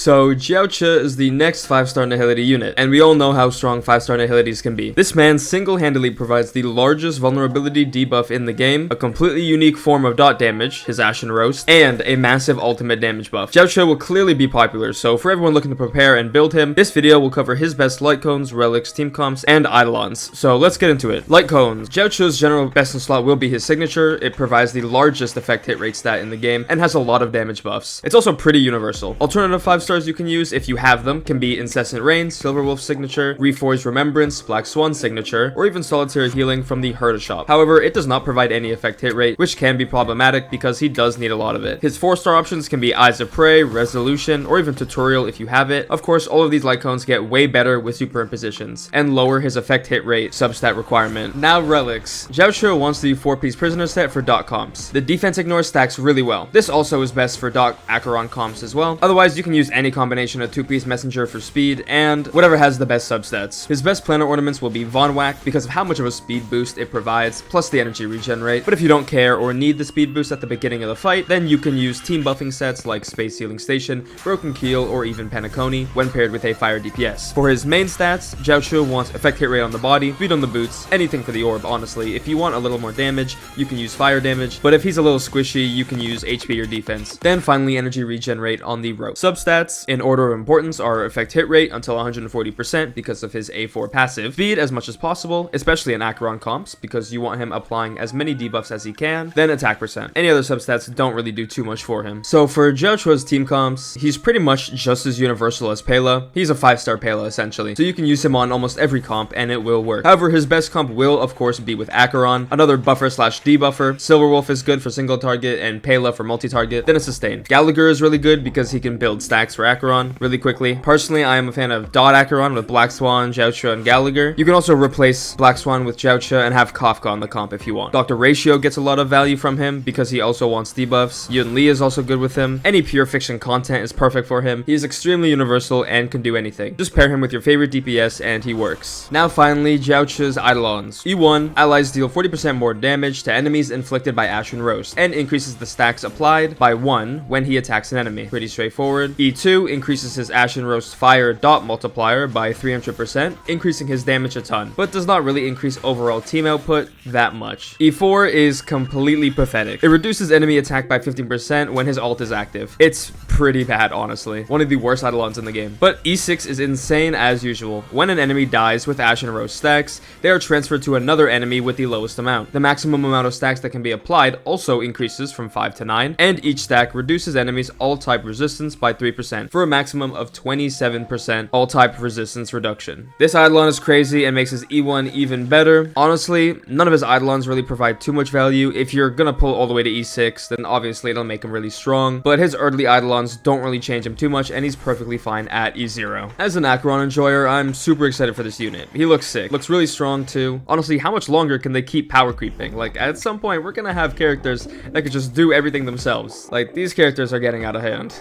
So, Jiaoqiu is the next 5-star Nihility unit, and we all know how strong 5-star Nihilities can be. This man single-handedly provides the largest vulnerability debuff in the game, a completely unique form of dot damage, his Ashen Roast, and a massive ultimate damage buff. Jiaoqiu will clearly be popular, so for everyone looking to prepare and build him, this video will cover his best Lightcones, Relics, Teamcomps, and Eidolons. So let's get into it. Lightcones. Jiaoqiu's general best in slot will be his signature. It provides the largest effect hit rate stat in the game, and has a lot of damage buffs. It's also pretty universal. Alternative 5 stars you can use, if you have them, can be Incessant Rain, Silverwolf signature, Reforged Remembrance, Black Swan signature, or even Solitary Healing from the Herda shop. However, it does not provide any effect hit rate, which can be problematic because he does need a lot of it. His 4-star options can be Eyes of Prey, Resolution, or even Tutorial if you have it. Of course, all of these Lightcones get way better with superimpositions, and lower his effect hit rate substat requirement. Now Relics. Jiaoqiu wants the 4-piece prisoner set for dot comps. The defense ignore stacks really well. This also is best for dot ACHERON comps as well. Otherwise, you can use any combination of 2-piece messenger for speed and whatever has the best substats. His best planar ornaments will be Von Whack because of how much of a speed boost it provides, plus the energy regen rate. But if you don't care or need the speed boost at the beginning of the fight, then you can use team buffing sets like Space Healing Station, Broken Keel, or even Penacony when paired with a fire DPS. For his main stats, Jiaoqiu wants effect hit rate on the body, speed on the boots, anything for the orb honestly. If you want a little more damage, you can use fire damage, but if he's a little squishy, you can use HP or defense. Then finally energy regen rate on the rope. Substats in order of importance are effect hit rate until 140% because of his A4 passive, speed as much as possible, especially in ACHERON comps because you want him applying as many debuffs as he can, then attack percent. Any other substats don't really do too much for him. So for Jiaoqiu's team comps, he's pretty much just as universal as Pela. He's a 5-star Pela essentially, so you can use him on almost every comp and it will work. However, his best comp will of course be with ACHERON, another buffer slash debuffer. Silverwolf is good for single target and Pela for multi-target, then a sustain. Gallagher is really good because he can build stacks for ACHERON really quickly. Personally, I am a fan of dot ACHERON with Black Swan, Jiaoqiu, and Gallagher. You can also replace Black Swan with Jiaoqiu and have Kafka on the comp if you want. Dr. Ratio gets a lot of value from him because he also wants debuffs. Yun Li is also good with him. Any pure fiction content is perfect for him. He is extremely universal and can do anything. Just pair him with your favorite DPS and he works. Now finally, Jiaoqiu's Eidolons. E1, allies deal 40% more damage to enemies inflicted by Ashen Roast and increases the stacks applied by 1 when he attacks an enemy. Pretty straightforward. E2 increases his Ashen Roast fire dot multiplier by 300%, increasing his damage a ton, but does not really increase overall team output that much. E4 is completely pathetic. It reduces enemy attack by 15% when his ult is active. It's pretty bad, honestly. One of the worst Eidolons in the game. But E6 is insane as usual. When an enemy dies with Ashen Roast stacks, they are transferred to another enemy with the lowest amount. The maximum amount of stacks that can be applied also increases from 5 to 9, and each stack reduces enemies all type resistance by 3% for a maximum of 27% all type resistance reduction. This Eidolon is crazy and makes his E1 even better. Honestly, none of his Eidolons really provide too much value. If you're gonna pull all the way to E6, then obviously it'll make him really strong, but his early Eidolons don't really change him too much and he's perfectly fine at E0. As an ACHERON enjoyer, I'm super excited for this unit. He looks sick, looks really strong too. Honestly, how much longer can they keep power creeping? Like, at some point, we're gonna have characters that could just do everything themselves. Like, these characters are getting out of hand.